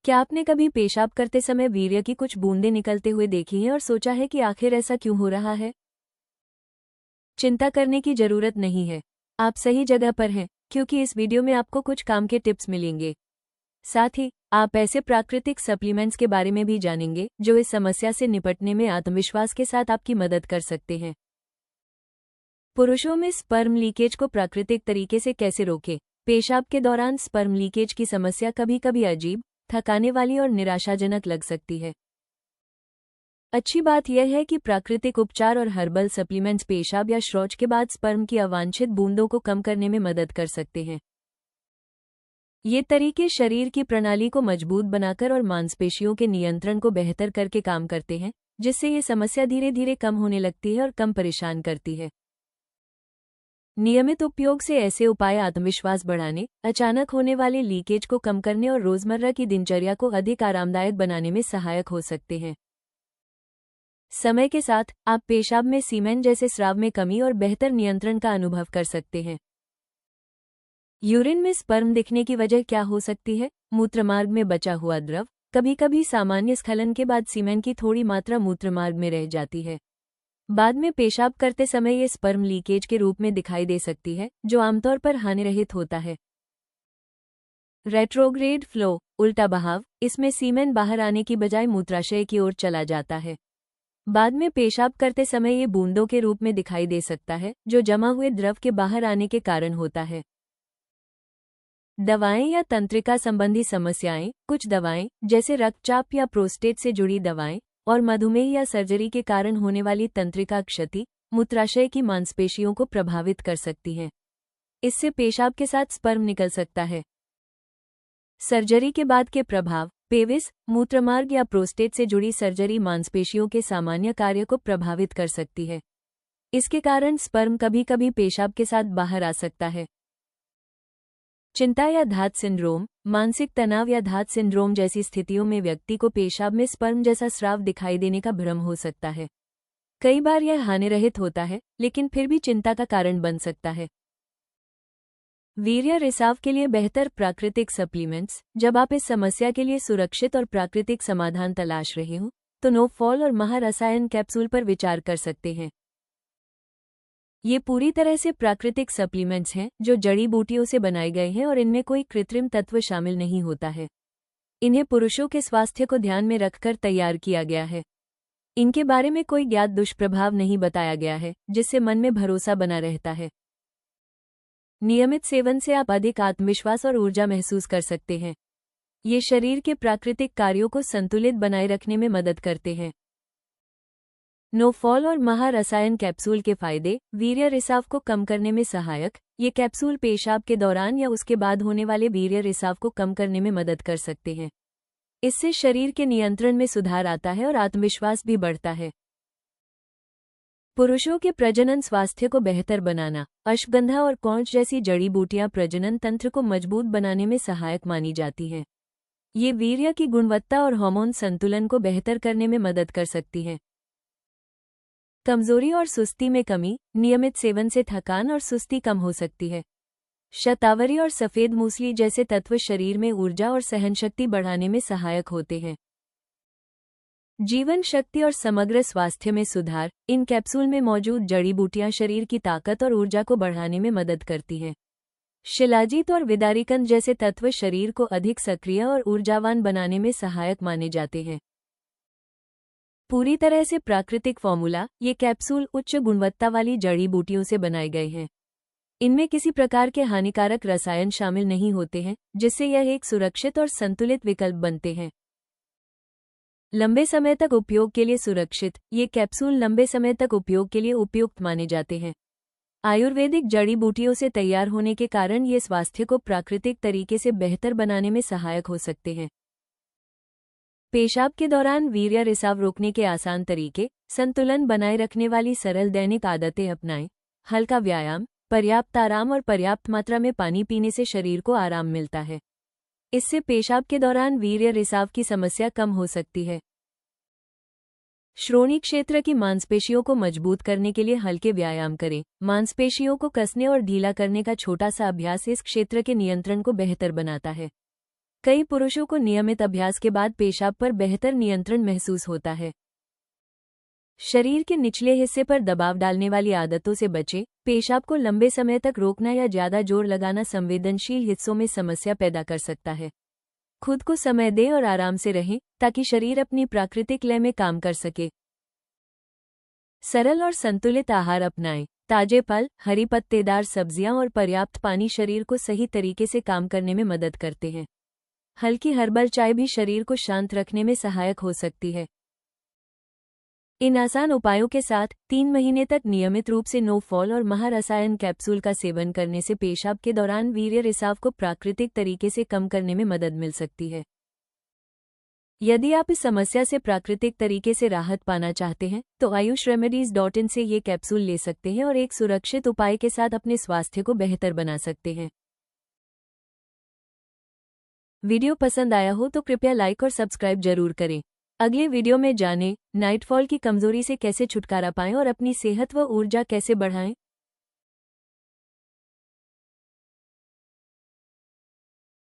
क्या आपने कभी पेशाब करते समय वीर्य की कुछ बूंदें निकलते हुए देखी हैं और सोचा है कि आखिर ऐसा क्यों हो रहा है? चिंता करने की जरूरत नहीं है। आप सही जगह पर हैं, क्योंकि इस वीडियो में आपको कुछ काम के टिप्स मिलेंगे। साथ ही आप ऐसे प्राकृतिक सप्लीमेंट्स के बारे में भी जानेंगे जो इस समस्या से निपटने में आत्मविश्वास के साथ आपकी मदद कर सकते हैं। पुरुषों में स्पर्म लीकेज को प्राकृतिक तरीके से कैसे रोकें? पेशाब के दौरान स्पर्म लीकेज की समस्या कभी कभी अजीब, थकाने वाली और निराशाजनक लग सकती है। अच्छी बात यह है कि प्राकृतिक उपचार और हर्बल सप्लीमेंट्स पेशाब या शौच के बाद स्पर्म की अवांछित बूंदों को कम करने में मदद कर सकते हैं। ये तरीके शरीर की प्रणाली को मजबूत बनाकर और मांसपेशियों के नियंत्रण को बेहतर करके काम करते हैं, जिससे ये समस्या धीरे धीरे कम होने लगती है और कम परेशान करती है। नियमित उपयोग से ऐसे उपाय आत्मविश्वास बढ़ाने, अचानक होने वाले लीकेज को कम करने और रोजमर्रा की दिनचर्या को अधिक आरामदायक बनाने में सहायक हो सकते हैं। समय के साथ आप पेशाब में सीमेन जैसे स्राव में कमी और बेहतर नियंत्रण का अनुभव कर सकते हैं। यूरिन में स्पर्म दिखने की वजह क्या हो सकती है? मूत्रमार्ग में बचा हुआ द्रव। कभी कभी सामान्य स्खलन के बाद सीमेन की थोड़ी मात्रा मूत्रमार्ग में रह जाती है। बाद में पेशाब करते समय ये स्पर्म लीकेज के रूप में दिखाई दे सकती है, जो आमतौर पर हानिरहित होता है। रेट्रोग्रेड फ्लो, उल्टा बहाव, इसमें सीमेन बाहर आने की बजाय मूत्राशय की ओर चला जाता है। बाद में पेशाब करते समय ये बूंदों के रूप में दिखाई दे सकता है, जो जमा हुए द्रव के बाहर आने के कारण होता है। दवाएं या तंत्रिका संबंधी समस्याएं। कुछ दवाएं, जैसे रक्तचाप या प्रोस्टेट से जुड़ी दवाएं और मधुमेह या सर्जरी के कारण होने वाली तंत्रिका क्षति, मूत्राशय की मांसपेशियों को प्रभावित कर सकती हैं। इससे पेशाब के साथ स्पर्म निकल सकता है। सर्जरी के बाद के प्रभाव। पेविस, मूत्रमार्ग या प्रोस्टेट से जुड़ी सर्जरी मांसपेशियों के सामान्य कार्य को प्रभावित कर सकती है। इसके कारण स्पर्म कभी कभी पेशाब के साथ बाहर आ सकता है। चिंता या धात सिंड्रोम, मानसिक तनाव या धात सिंड्रोम जैसी स्थितियों में व्यक्ति को पेशाब में स्पर्म जैसा स्राव दिखाई देने का भ्रम हो सकता है। कई बार यह हानिरहित होता है, लेकिन फिर भी चिंता का कारण बन सकता है। वीर्य रिसाव के लिए बेहतर प्राकृतिक सप्लीमेंट्स। जब आप इस समस्या के लिए सुरक्षित और प्राकृतिक समाधान तलाश रहे हो, तो नो फॉल और महारसायन कैप्सूल पर विचार कर सकते हैं। ये पूरी तरह से प्राकृतिक सप्लीमेंट्स हैं, जो जड़ी बूटियों से बनाए गए हैं और इनमें कोई कृत्रिम तत्व शामिल नहीं होता है। इन्हें पुरुषों के स्वास्थ्य को ध्यान में रखकर तैयार किया गया है। इनके बारे में कोई ज्ञात दुष्प्रभाव नहीं बताया गया है, जिससे मन में भरोसा बना रहता है। नियमित सेवन से आप अधिक आत्मविश्वास और ऊर्जा महसूस कर सकते हैं। ये शरीर के प्राकृतिक कार्यों को संतुलित बनाए रखने में मदद करते हैं। नो फॉल और महारसायन कैप्सूल के फायदे। वीर्य रिसाव को कम करने में सहायक। ये कैप्सूल पेशाब के दौरान या उसके बाद होने वाले वीर्य रिसाव को कम करने में मदद कर सकते हैं। इससे शरीर के नियंत्रण में सुधार आता है और आत्मविश्वास भी बढ़ता है। पुरुषों के प्रजनन स्वास्थ्य को बेहतर बनाना। अश्वगंधा और कौंच जैसी जड़ी बूटियां प्रजनन तंत्र को मजबूत बनाने में सहायक मानी जाती हैं। ये वीर्य की गुणवत्ता और हार्मोन संतुलन को बेहतर करने में मदद कर सकती हैं। कमजोरी और सुस्ती में कमी। नियमित सेवन से थकान और सुस्ती कम हो सकती है। शतावरी और सफेद मूसली जैसे तत्व शरीर में ऊर्जा और सहनशक्ति बढ़ाने में सहायक होते हैं। जीवन शक्ति और समग्र स्वास्थ्य में सुधार। इन कैप्सूल में मौजूद जड़ी बूटियां शरीर की ताकत और ऊर्जा को बढ़ाने में मदद करती हैं। शिलाजीत और विदारिकंद जैसे तत्व शरीर को अधिक सक्रिय और ऊर्जावान बनाने में सहायक माने जाते हैं। पूरी तरह से प्राकृतिक फॉर्मूला। ये कैप्सूल उच्च गुणवत्ता वाली जड़ी बूटियों से बनाए गए हैं। इनमें किसी प्रकार के हानिकारक रसायन शामिल नहीं होते हैं, जिससे यह एक सुरक्षित और संतुलित विकल्प बनते हैं। लंबे समय तक उपयोग के लिए सुरक्षित। ये कैप्सूल लंबे समय तक उपयोग के लिए उपयुक्त माने जाते हैं। आयुर्वेदिक जड़ी बूटियों से तैयार होने के कारण ये स्वास्थ्य को प्राकृतिक तरीके से बेहतर बनाने में सहायक हो सकते हैं। पेशाब के दौरान वीर्य रिसाव रोकने के आसान तरीके। संतुलन बनाए रखने वाली सरल दैनिक आदतें अपनाएं। हल्का व्यायाम, पर्याप्त आराम और पर्याप्त मात्रा में पानी पीने से शरीर को आराम मिलता है। इससे पेशाब के दौरान वीर्य रिसाव की समस्या कम हो सकती है। श्रोणि क्षेत्र की मांसपेशियों को मजबूत करने के लिए हल्के व्यायाम करें। मांसपेशियों को कसने और ढीला करने का छोटा सा अभ्यास इस क्षेत्र के नियंत्रण को बेहतर बनाता है। कई पुरुषों को नियमित अभ्यास के बाद पेशाब पर बेहतर नियंत्रण महसूस होता है। शरीर के निचले हिस्से पर दबाव डालने वाली आदतों से बचें। पेशाब को लंबे समय तक रोकना या ज्यादा जोर लगाना संवेदनशील हिस्सों में समस्या पैदा कर सकता है। खुद को समय दें और आराम से रहें ताकि शरीर अपनी प्राकृतिक लय में काम कर सके। सरल और संतुलित आहार अपनाएं। ताजे फल, हरी पत्तेदार सब्जियां और पर्याप्त पानी शरीर को सही तरीके से काम करने में मदद करते हैं। हल्की हर्बल चाय भी शरीर को शांत रखने में सहायक हो सकती है। इन आसान उपायों के साथ 3 महीने तक नियमित रूप से नो फॉल और महारसायन कैप्सूल का सेवन करने से पेशाब के दौरान वीर्य रिसाव को प्राकृतिक तरीके से कम करने में मदद मिल सकती है। यदि आप इस समस्या से प्राकृतिक तरीके से राहत पाना चाहते हैं तो ayushRemedies.in से ये कैप्सूल ले सकते हैं और एक सुरक्षित उपाय के साथ अपने स्वास्थ्य को बेहतर बना सकते हैं। वीडियो पसंद आया हो तो कृपया लाइक और सब्सक्राइब जरूर करें। अगले वीडियो में जानें नाइटफॉल की कमजोरी से कैसे छुटकारा पाएं और अपनी सेहत व ऊर्जा कैसे बढ़ाएं।